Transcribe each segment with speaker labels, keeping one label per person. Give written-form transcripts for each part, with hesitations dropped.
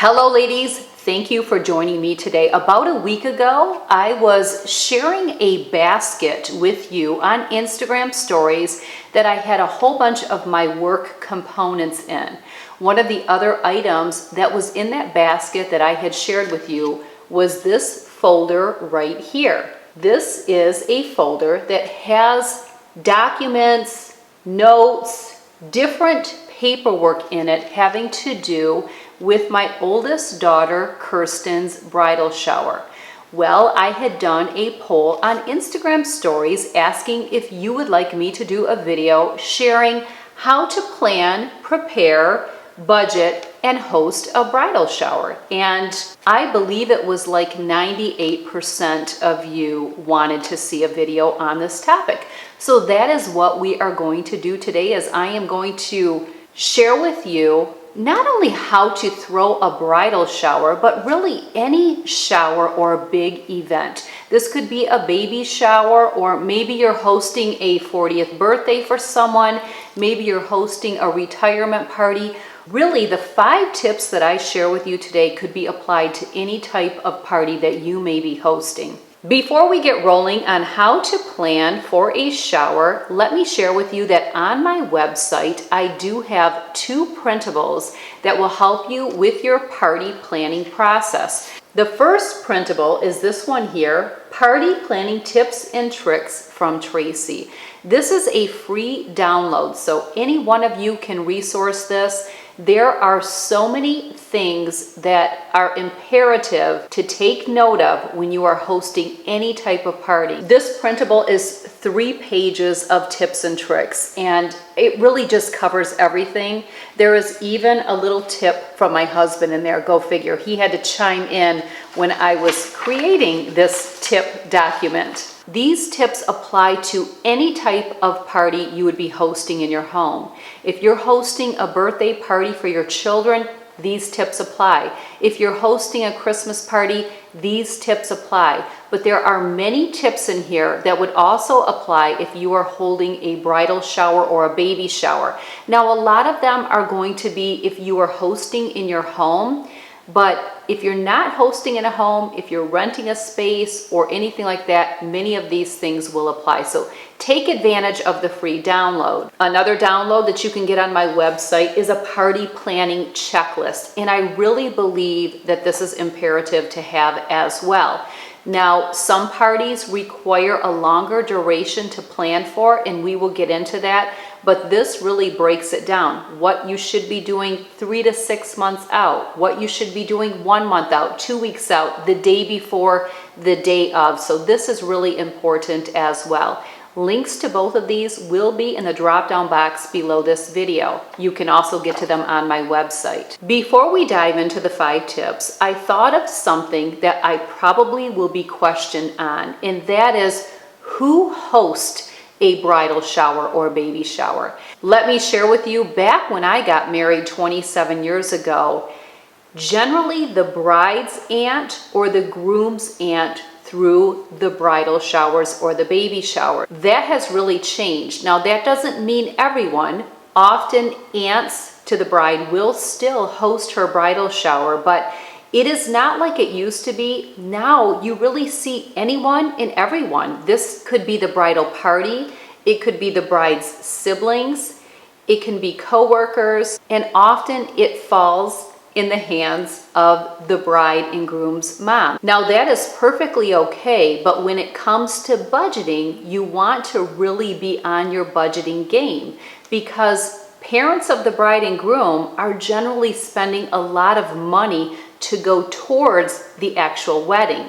Speaker 1: Hello ladies, thank you for joining me today. About a week ago, I was sharing a basket with you on Instagram stories that I had a whole bunch of my work components in. One of the other items that was in that basket that I had shared with you was this folder right here. This is a folder that has documents, notes, different paperwork in it having to do with my oldest daughter, Kirsten's bridal shower. Well, I had done a poll on Instagram stories asking if you would like me to do a video sharing how to plan, prepare, budget, and host a bridal shower. And I believe it was like 98% of you wanted to see a video on this topic. So that is what we are going to do today, is I am going to share with you not only how to throw a bridal shower, but really any shower or big event. This could be a baby shower, or maybe you're hosting a 40th birthday for someone. Maybe you're hosting a retirement party. Really, the 5 tips that I share with you today could be applied to any type of party that you may be hosting. Before we get rolling on how to plan for a shower, let me share with you that on my website, I do have 2 printables that will help you with your party planning process. The first printable is this one here, Party Planning Tips and Tricks from Tracy. This is a free download, so any one of you can resource this. There are so many things that are imperative to take note of when you are hosting any type of party. This printable is 3 pages of tips and tricks, and it really just covers everything. There is even a little tip from my husband in there, go figure. He had to chime in when I was creating this tip document. These tips apply to any type of party you would be hosting in your home. If you're hosting a birthday party for your children, these tips apply. If you're hosting a Christmas party, these tips apply. But there are many tips in here that would also apply if you are holding a bridal shower or a baby shower. Now, a lot of them are going to be if you are hosting in your home. But if you're not hosting in a home, if you're renting a space or anything like that, many of these things will apply. So take advantage of the free download. Another download that you can get on my website is a party planning checklist. And I really believe that this is imperative to have as well. Now, some parties require a longer duration to plan for, and we will get into that. But this really breaks it down. What you should be doing 3 to 6 months out, what you should be doing 1 month out, 2 weeks out, the day before, the day of. So this is really important as well. Links to both of these will be in the drop-down box below this video. You can also get to them on my website. Before we dive into the 5 tips, I thought of something that I probably will be questioned on, and that is who hosts a bridal shower or baby shower. Let me share with you, back when I got married 27 years ago, generally the bride's aunt or the groom's aunt threw the bridal showers or the baby shower. That has really changed. Now, that doesn't mean everyone. Often aunts to the bride will still host her bridal shower, but it is not like it used to be. Now you really see anyone and everyone. This could be the bridal party. It could be the bride's siblings. It can be co-workers, and often it falls in the hands of the bride and groom's mom. Now that is perfectly okay, but when it comes to budgeting, you want to really be on your budgeting game, because parents of the bride and groom are generally spending a lot of money to go towards the actual wedding.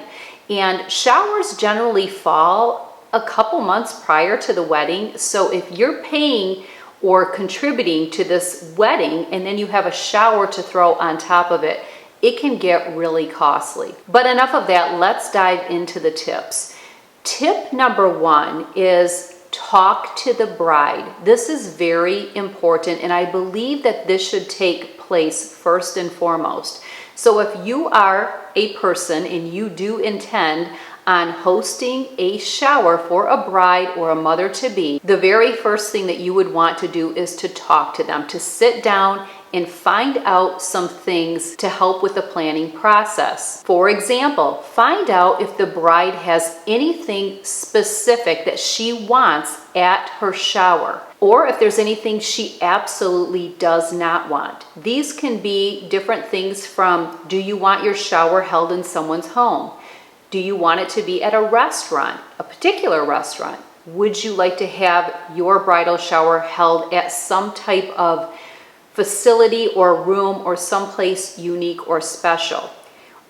Speaker 1: And showers generally fall a couple months prior to the wedding. So if you're paying or contributing to this wedding and then you have a shower to throw on top of it, it can get really costly. But enough of that, let's dive into the tips. Tip number 1 is talk to the bride. This is very important, and I believe that this should take place first and foremost. So if you are a person and you do intend on hosting a shower for a bride or a mother-to-be, the very first thing that you would want to do is to talk to them, to sit down and find out some things to help with the planning process. For example, find out if the bride has anything specific that she wants at her shower, or if there's anything she absolutely does not want. These can be different things from, do you want your shower held in someone's home? Do you want it to be at a restaurant, a particular restaurant? Would you like to have your bridal shower held at some type of facility or room or someplace unique or special?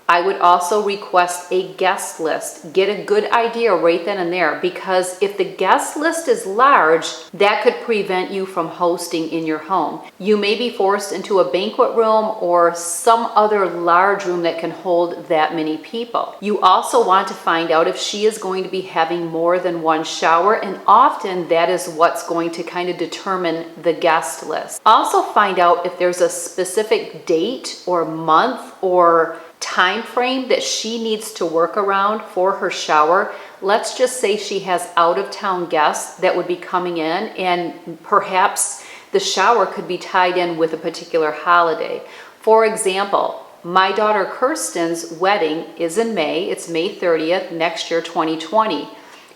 Speaker 1: I would also request a guest list. Get a good idea right then and there, because if the guest list is large, that could prevent you from hosting in your home. You may be forced into a banquet room or some other large room that can hold that many people. You also want to find out if she is going to be having more than one shower, and often that is what's going to kind of determine the guest list. Also find out if there's a specific date or month or time frame that she needs to work around for her shower. Let's just say she has out-of-town guests that would be coming in, and perhaps the shower could be tied in with a particular holiday. For example, my daughter Kirsten's wedding is in May. It's May 30th next year, 2020.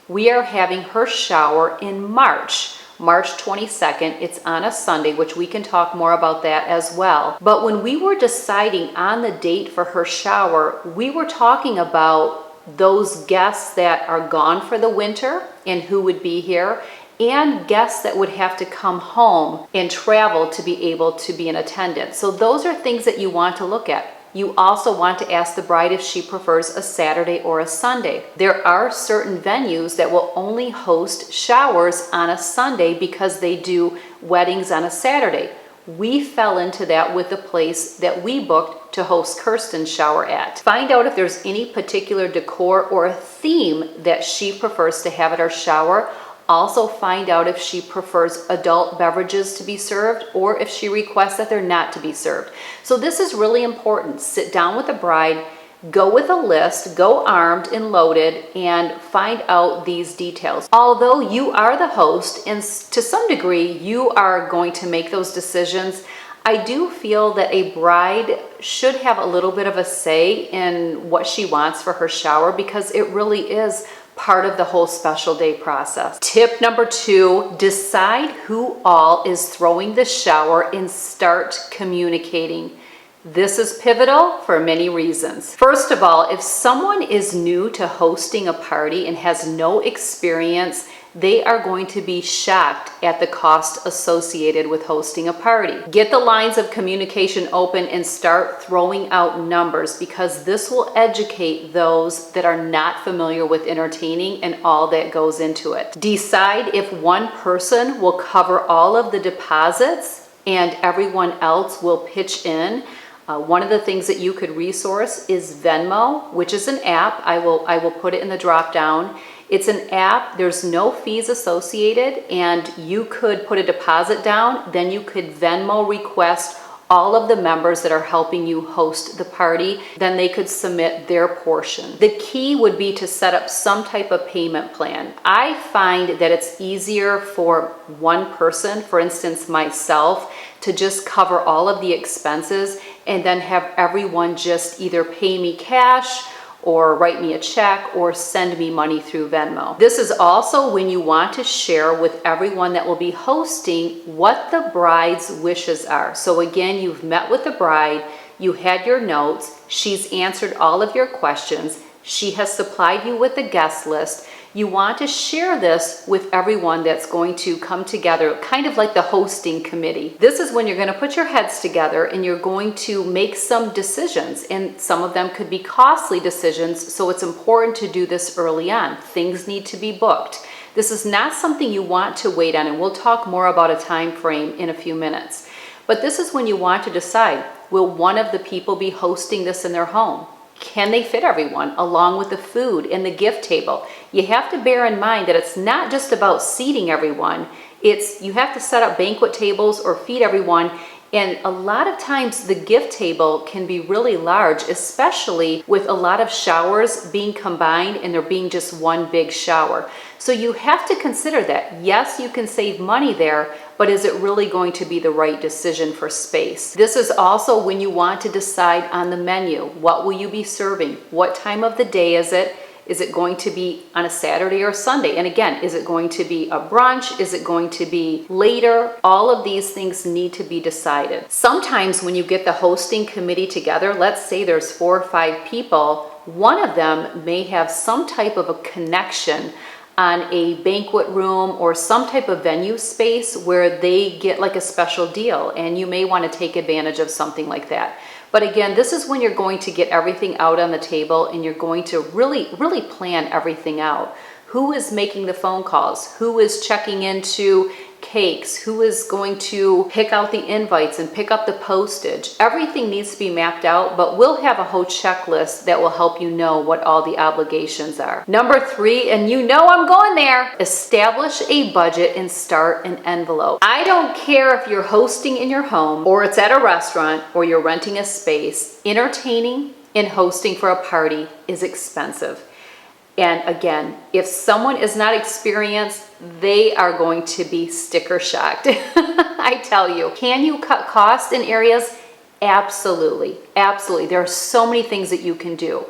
Speaker 1: We are having her shower in March 22nd. It's on a Sunday, which we can talk more about that as well. But when we were deciding on the date for her shower, we were talking about those guests that are gone for the winter and who would be here, and guests that would have to come home and travel to be able to be in attendance. So those are things that you want to look at. You also want to ask the bride if she prefers a Saturday or a Sunday. There are certain venues that will only host showers on a Sunday because they do weddings on a Saturday. We fell into that with the place that we booked to host Kirsten's shower at. Find out if there's any particular decor or a theme that she prefers to have at her shower. Also find out if she prefers adult beverages to be served or if she requests that they're not to be served. So this is really important. Sit down with the bride, go with a list, go armed and loaded, and find out these details. Although you are the host and to some degree you are going to make those decisions, I do feel that a bride should have a little bit of a say in what she wants for her shower, because it really is part of the whole special day process. Tip number 2, decide who all is throwing the shower and start communicating. This is pivotal for many reasons. First of all, if someone is new to hosting a party and has no experience, they are going to be shocked at the cost associated with hosting a party. Get the lines of communication open and start throwing out numbers, because this will educate those that are not familiar with entertaining and all that goes into it. Decide if one person will cover all of the deposits and everyone else will pitch in. One of the things that you could resource is Venmo, which is an app. I will put it in the drop down. It's an app, there's no fees associated, and you could put a deposit down, then you could Venmo request all of the members that are helping you host the party, then they could submit their portion. The key would be to set up some type of payment plan. I find that it's easier for one person, for instance myself, to just cover all of the expenses and then have everyone just either pay me cash or write me a check or send me money through Venmo. This is also when you want to share with everyone that will be hosting what the bride's wishes are. So again, you've met with the bride, you had your notes, she's answered all of your questions, she has supplied you with the guest list. You want to share this with everyone that's going to come together, kind of like the hosting committee. This is when you're going to put your heads together and you're going to make some decisions, and some of them could be costly decisions, so it's important to do this early on. Things need to be booked. This is not something you want to wait on, and we'll talk more about a time frame in a few minutes. But this is when you want to decide, will one of the people be hosting this in their home? Can they fit everyone along with the food and the gift table? You have to bear in mind that it's not just about seating everyone. You have to set up banquet tables or feed everyone, And a lot of times the gift table can be really large, especially with a lot of showers being combined and there being just one big shower. So you have to consider that. Yes, you can save money there, but is it really going to be the right decision for space? This is also when you want to decide on the menu. What will you be serving? What time of the day is it? Is it going to be on a Saturday or Sunday? And again, is it going to be a brunch? Is it going to be later? All of these things need to be decided. Sometimes when you get the hosting committee together, let's say there's 4 or 5 people, one of them may have some type of a connection on a banquet room or some type of venue space where they get like a special deal, and you may want to take advantage of something like that. But again, this is when you're going to get everything out on the table and you're going to really plan everything out. Who is making the phone calls? Who is checking into cakes? Who is going to pick out the invites and pick up the postage? Everything needs to be mapped out, but we'll have a whole checklist that will help you know what all the obligations are. Number 3, and you know I'm going there, establish a budget and start an envelope. I don't care if you're hosting in your home or it's at a restaurant or you're renting a space, entertaining and hosting for a party is expensive. And again, if someone is not experienced, they are going to be sticker shocked. I tell you. Can you cut costs in areas? Absolutely. Absolutely. There are so many things that you can do,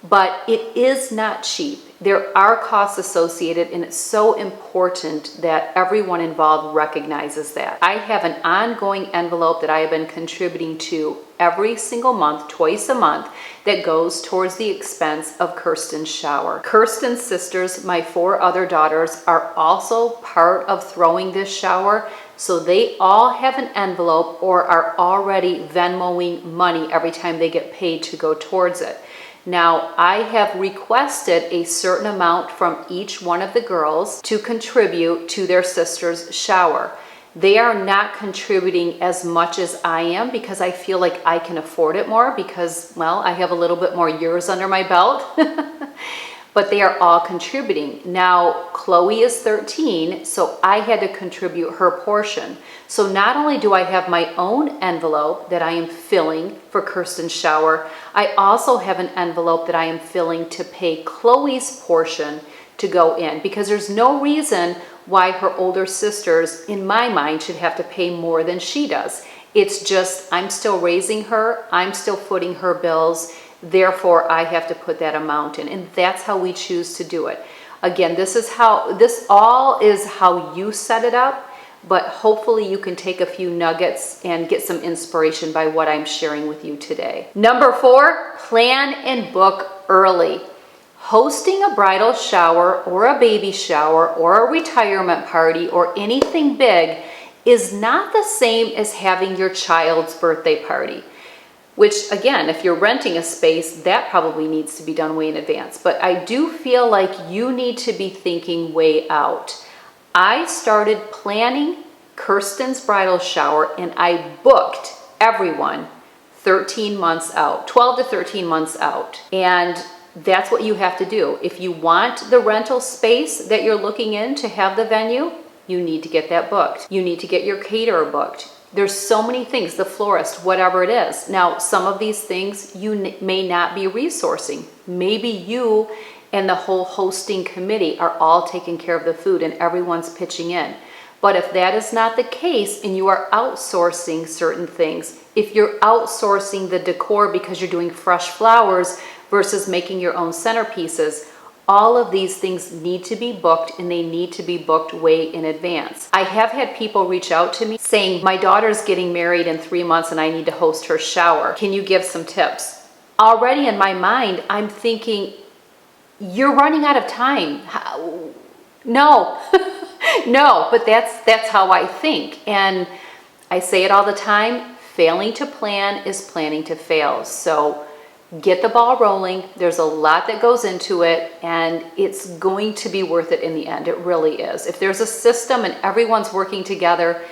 Speaker 1: but it is not cheap. There are costs associated, and it's so important that everyone involved recognizes that. I have an ongoing envelope that I have been contributing to every single month, twice a month, that goes towards the expense of Kirsten's shower. Kirsten's sisters, my 4 other daughters, are also part of throwing this shower, so they all have an envelope or are already Venmoing money every time they get paid to go towards it. Now, I have requested a certain amount from each one of the girls to contribute to their sister's shower. They are not contributing as much as I am because I feel like I can afford it more because, well, I have a little bit more years under my belt. But they are all contributing. Now, Chloe is 13, so I had to contribute her portion. So not only do I have my own envelope that I am filling for Kirsten's shower, I also have an envelope that I am filling to pay Chloe's portion to go in, because there's no reason why her older sisters, in my mind, should have to pay more than she does. It's just, I'm still raising her, I'm still footing her bills, therefore I have to put that amount in, and that's how we choose to do it. Again, this all is how you set it up, but hopefully you can take a few nuggets and get some inspiration by what I'm sharing with you today. Number 4, plan and book early. Hosting a bridal shower or a baby shower or a retirement party or anything big is not the same as having your child's birthday party. Which, again, if you're renting a space, that probably needs to be done way in advance. But I do feel like you need to be thinking way out. I started planning Kirsten's bridal shower and I booked everyone 13 months out, 12 to 13 months out. And that's what you have to do. If you want the rental space that you're looking in to have the venue, you need to get that booked. You need to get your caterer booked. There's so many things, the florist, whatever it is. Now, some of these things you may not be resourcing. Maybe you and the whole hosting committee are all taking care of the food and everyone's pitching in. But if that is not the case and you are outsourcing certain things, if you're outsourcing the decor because you're doing fresh flowers versus making your own centerpieces, all of these things need to be booked, and they need to be booked way in advance. I have had people reach out to me saying, my daughter's getting married in 3 months and I need to host her shower. Can you give some tips? Already in my mind, I'm thinking, you're running out of time. No, no, but that's how I think. And I say it all the time, failing to plan is planning to fail. So get the ball rolling. There's a lot that goes into it, and it's going to be worth it in the end. It really is. If there's a system and everyone's working together,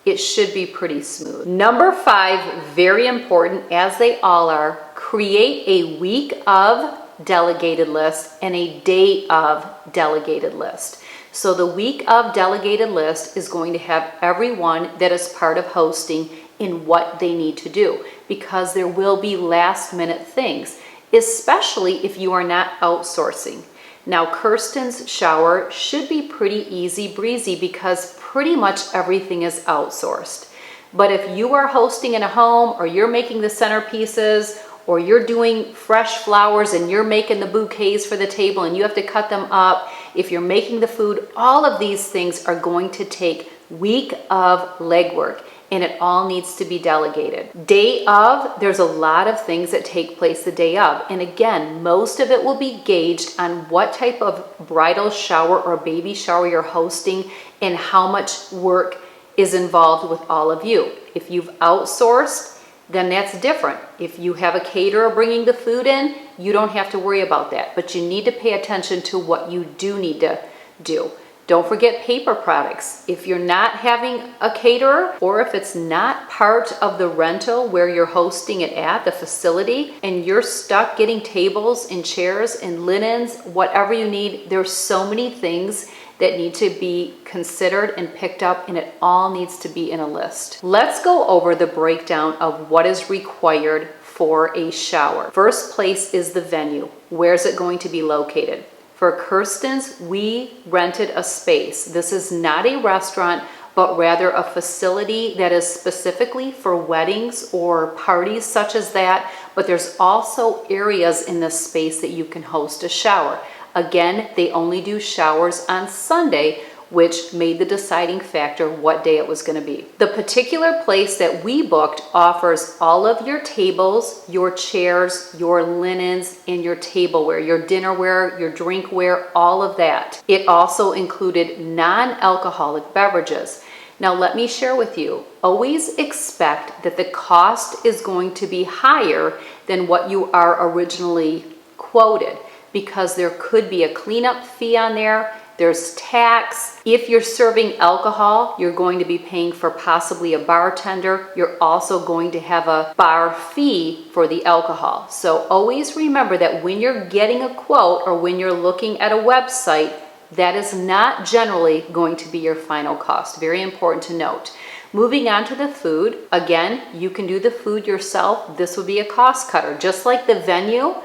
Speaker 1: it should be pretty smooth. Number 5, very important, as they all are, create a week of delegated list and a day of delegated list. So the week of delegated list is going to have everyone that is part of hosting in what they need to do, because there will be last minute things, especially if you are not outsourcing. Now, Kirsten's shower should be pretty easy breezy because pretty much everything is outsourced. But if you are hosting in a home, or you're making the centerpieces, or you're doing fresh flowers and you're making the bouquets for the table and you have to cut them up, if you're making the food, all of these things are going to take week of legwork, and it all needs to be delegated. Day of, there's a lot of things that take place the day of. And again, most of it will be gauged on what type of bridal shower or baby shower you're hosting and how much work is involved with all of you. If you've outsourced, then that's different. If you have a caterer bringing the food in, you don't have to worry about that. But you need to pay attention to what you do need to do. Don't forget paper products. If you're not having a caterer, or if it's not part of the rental where you're hosting it at, the facility, and you're stuck getting tables and chairs and linens, whatever you need, there's so many things that need to be considered and picked up, and it all needs to be in a list. Let's go over the breakdown of what is required for a shower. First place is the venue. Where's it going to be located? For Kirsten's, we rented a space. This is not a restaurant, but rather a facility that is specifically for weddings or parties such as that. But there's also areas in this space that you can host a shower. Again, they only do showers on Sunday, which made the deciding factor what day it was going to be. The particular place that we booked offers all of your tables, your chairs, your linens, and your tableware, your dinnerware, your drinkware, all of that. It also included non-alcoholic beverages. Now let me share with you, always expect that the cost is going to be higher than what you are originally quoted, because there could be a cleanup fee on there. There's tax. If you're serving alcohol, you're going to be paying for possibly a bartender. You're also going to have a bar fee for the alcohol. So always remember that when you're getting a quote or when you're looking at a website, that is not generally going to be your final cost. Very important to note. Moving on to the food. Again, you can do the food yourself. This would be a cost cutter. Just like the venue,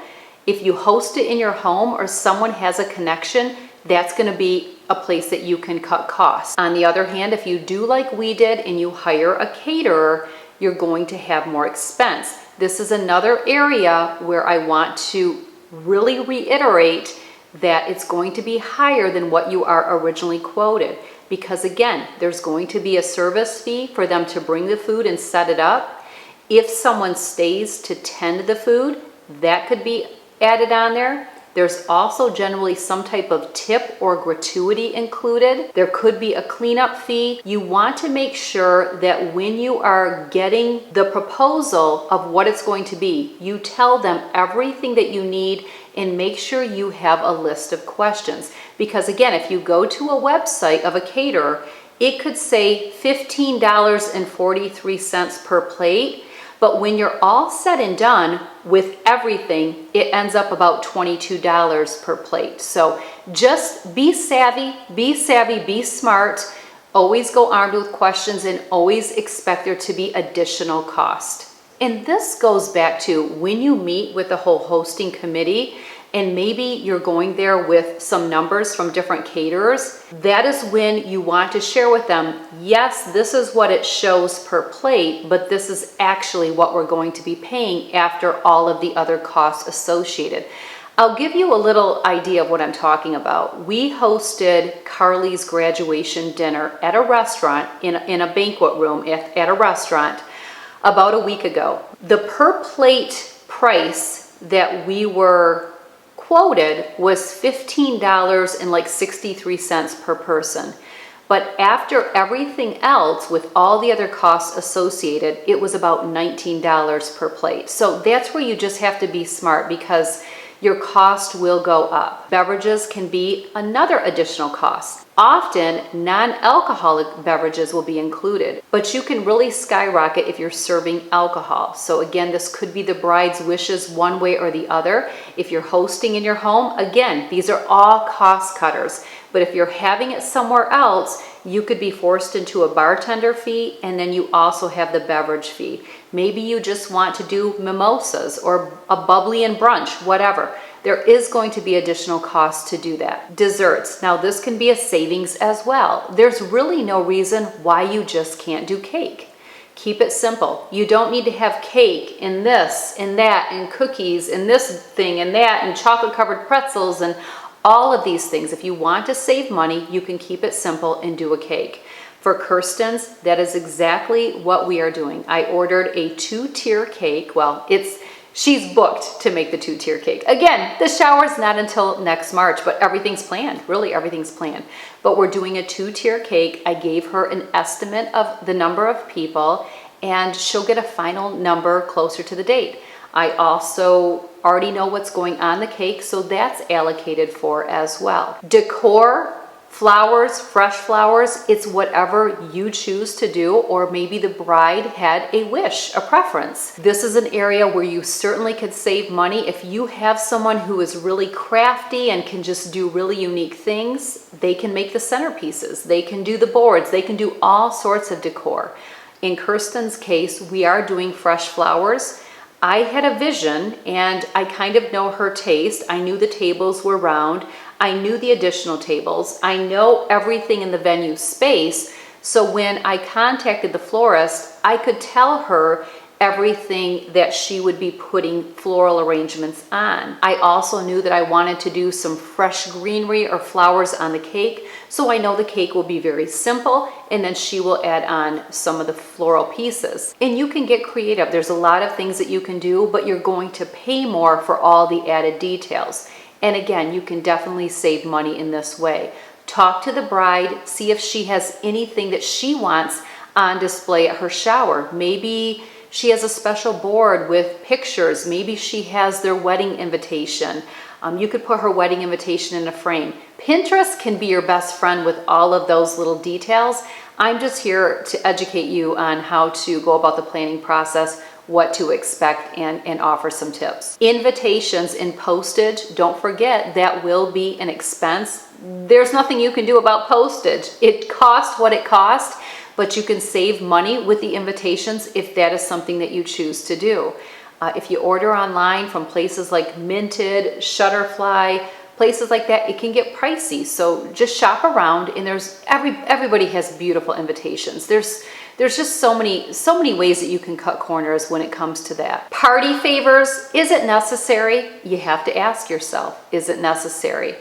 Speaker 1: if you host it in your home or someone has a connection, that's going to be a place that you can cut costs. On the other hand, if you do like we did and you hire a caterer, you're going to have more expense. This is another area where I want to really reiterate that it's going to be higher than what you are originally quoted. Because again, there's going to be a service fee for them to bring the food and set it up. If someone stays to tend the food, that could be added on there. There's also generally some type of tip or gratuity included. There could be a cleanup fee. You want to make sure that when you are getting the proposal of what it's going to be, you tell them everything that you need and make sure you have a list of questions. Because again, if you go to a website of a caterer, it could say $15.43 per plate. But when you're all said and done with everything, it ends up about $22 per plate. So just be savvy, be smart. Always go armed with questions and always expect there to be additional cost. And this goes back to when you meet with the whole hosting committee, and maybe you're going there with some numbers from different caterers, that is when you want to share with them, yes, this is what it shows per plate, but this is actually what we're going to be paying after all of the other costs associated. I'll give you a little idea of what I'm talking about. We hosted Carly's graduation dinner at a restaurant, in a banquet room at a restaurant about a week ago. The per plate price that we were quoted was $15.63 per person. But after everything else, with all the other costs associated, it was about $19 per plate. So that's where you just have to be smart, because your cost will go up. Beverages can be another additional cost. Often, non-alcoholic beverages will be included, but you can really skyrocket if you're serving alcohol. So again, this could be the bride's wishes one way or the other. If you're hosting in your home, again, these are all cost cutters. But if you're having it somewhere else, you could be forced into a bartender fee, and then you also have the beverage fee. Maybe you just want to do mimosas or a bubbly and brunch, whatever. There is going to be additional cost to do that. Desserts. Now this can be a savings as well. There's really no reason why you just can't do cake. Keep it simple. You don't need to have cake and this and that and cookies and this thing and that and chocolate covered pretzels and all of these things. If you want to save money, you can keep it simple and do a cake. For Kirsten's, that is exactly what we are doing. I ordered a 2-tier cake. Well, she's booked to make the 2-tier cake. Again, the shower's not until next March, but everything's planned. Really, everything's planned. But we're doing a 2-tier cake. I gave her an estimate of the number of people, and she'll get a final number closer to the date. I also already know what's going on the cake, so that's allocated for as well. Decor, flowers, fresh flowers, it's whatever you choose to do, or maybe the bride had a wish, a preference. This is an area where you certainly could save money. If you have someone who is really crafty and can just do really unique things, they can make the centerpieces, they can do the boards, they can do all sorts of decor. In Kirsten's case, we are doing fresh flowers. I had a vision, and I kind of know her taste. I knew the tables were round. I knew the additional tables. I know everything in the venue space. So when I contacted the florist, I could tell her everything that she would be putting floral arrangements on. I also knew that I wanted to do some fresh greenery or flowers on the cake. So I know the cake will be very simple, and then she will add on some of the floral pieces. And you can get creative. There's a lot of things that you can do, but you're going to pay more for all the added details. And again, you can definitely save money in this way. Talk to the bride, see if she has anything that she wants on display at her shower. Maybe she has a special board with pictures. Maybe she has their wedding invitation. You could put her wedding invitation in a frame. Pinterest can be your best friend with all of those little details. I'm just here to educate you on how to go about the planning process, what to expect, and offer some tips. Invitations and postage, don't forget, that will be an expense. There's nothing you can do about postage. It costs what it costs, but you can save money with the invitations if that is something that you choose to do. If you order online from places like Minted, Shutterfly, places like that, it can get pricey. So just shop around, and everybody has beautiful invitations. There's just so many ways that you can cut corners when it comes to that. Party favors, is it necessary? You have to ask yourself, is it necessary?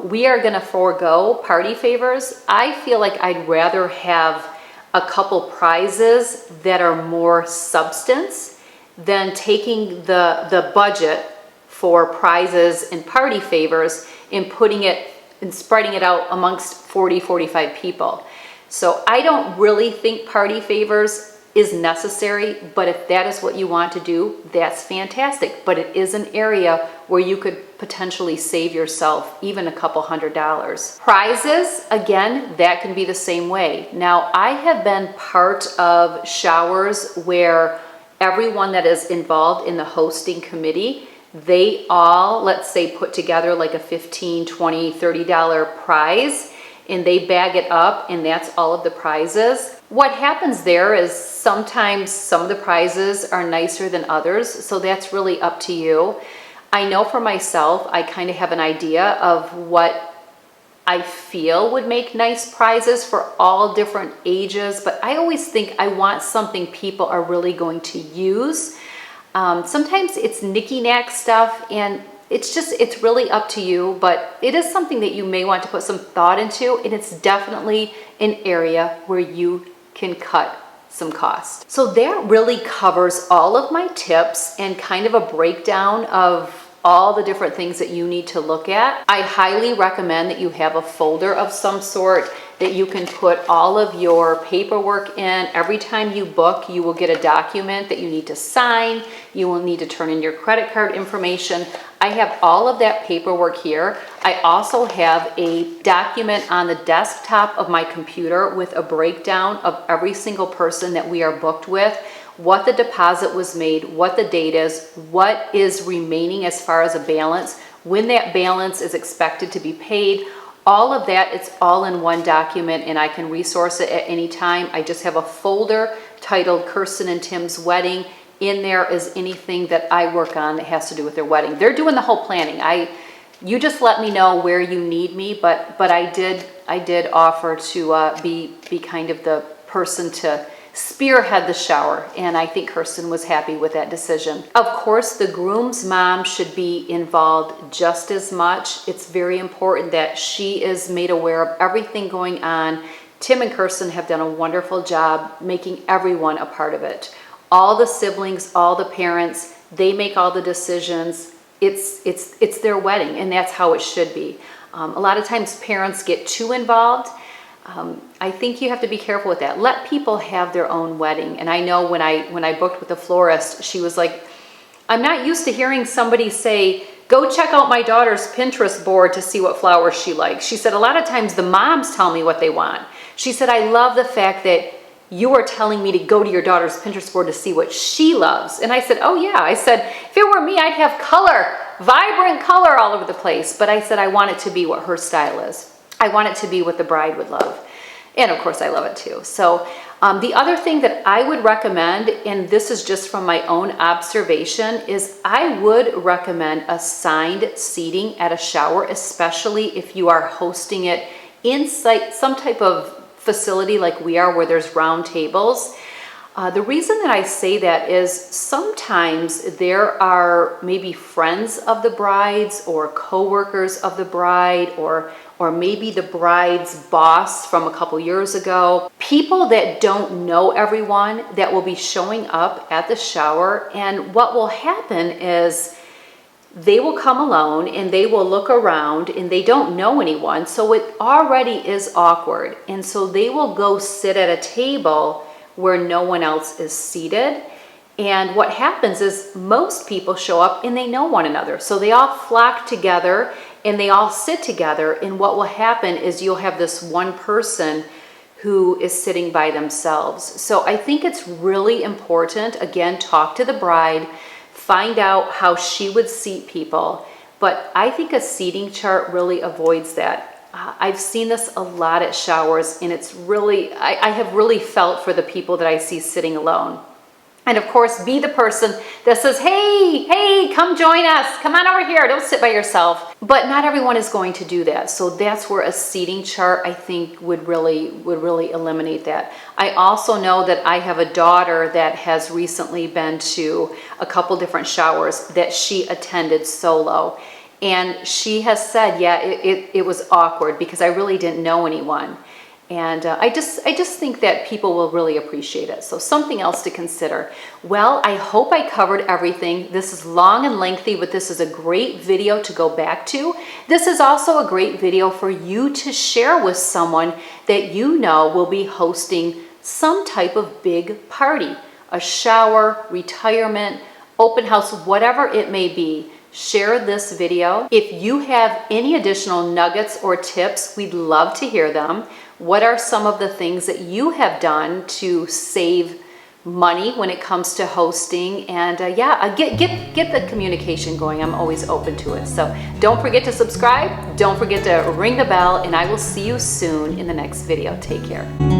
Speaker 1: We are gonna forego party favors. I feel like I'd rather have a couple prizes that are more substance than taking the budget for prizes and party favors and putting it and spreading it out amongst 40, 45 people. So I don't really think party favors is necessary, but if that is what you want to do, that's fantastic. But it is an area where you could potentially save yourself even a couple $100s. Prizes, again, that can be the same way. Now, I have been part of showers where everyone that is involved in the hosting committee, they all, let's say, put together like a $15, $20, $30 prize, and they bag it up, and that's all of the prizes. What happens there is sometimes some of the prizes are nicer than others, so that's really up to you. I know for myself, I kind of have an idea of what I feel would make nice prizes for all different ages, but I always think I want something people are really going to use. Sometimes it's knicky-knack stuff, and it's really up to you, but it is something that you may want to put some thought into, and it's definitely an area where you can cut some cost. So that really covers all of my tips and kind of a breakdown of all the different things that you need to look at. I highly recommend that you have a folder of some sort that you can put all of your paperwork in. Every time you book, you will get a document that you need to sign. You will need to turn in your credit card information. I have all of that paperwork here. I also have a document on the desktop of my computer with a breakdown of every single person that we are booked with, what the deposit was made, what the date is, what is remaining as far as a balance, when that balance is expected to be paid. All of that, it's all in one document, and I can resource it at any time. I just have a folder titled Kirsten and Tim's Wedding. In there is anything that I work on that has to do with their wedding. They're doing the whole planning. You just let me know where you need me, but I did offer to be kind of the person to spearhead the shower, and I think Kirsten was happy with that decision. Of course, the groom's mom should be involved just as much. It's very important that she is made aware of everything going on. Tim and Kirsten have done a wonderful job making everyone a part of it. All the siblings, all the parents, they make all the decisions. It's their wedding, and that's how it should be. A lot of times parents get too involved. I think you have to be careful with that. Let people have their own wedding. And I know when I booked with the florist, she was like, I'm not used to hearing somebody say, go check out my daughter's Pinterest board to see what flowers she likes. She said, a lot of times the moms tell me what they want. She said, I love the fact that you are telling me to go to your daughter's Pinterest board to see what she loves. And I said, oh yeah. I said, if it were me, I'd have color, vibrant color all over the place. But I said, I want it to be what her style is. I want it to be what the bride would love. And of course I love it too. So the other thing that I would recommend, and this is just from my own observation, is I would recommend assigned seating at a shower, especially if you are hosting it inside some type of facility like we are, where there's round tables. The reason that I say that is sometimes there are maybe friends of the brides or co-workers of the bride, or maybe the bride's boss from a couple years ago. People that don't know everyone that will be showing up at the shower, and what will happen is they will come alone and they will look around and they don't know anyone, so it already is awkward. And so they will go sit at a table where no one else is seated. And what happens is most people show up and they know one another. So they all flock together and they all sit together. And what will happen is you'll have this one person who is sitting by themselves. So I think it's really important, again, talk to the bride, find out how she would seat people. But I think a seating chart really avoids that. I've seen this a lot at showers, and it's really, I have really felt for the people that I see sitting alone. And of course, be the person that says, hey, come join us. Come on over here. Don't sit by yourself. But not everyone is going to do that. So that's where a seating chart, I think, would really eliminate that. I also know that I have a daughter that has recently been to a couple different showers that she attended solo. And she has said, yeah, it was awkward because I really didn't know anyone. And I just think that people will really appreciate it. So something else to consider. Well, I hope I covered everything. This is long and lengthy, but this is a great video to go back to. This is also a great video for you to share with someone that you know will be hosting some type of big party, a shower, retirement, open house, whatever it may be. Share this video. If you have any additional nuggets or tips, we'd love to hear them. What are some of the things that you have done to save money when it comes to hosting? And get the communication going. I'm always open to it. So don't forget to subscribe. Don't forget to ring the bell, and I will see you soon in the next video. Take care.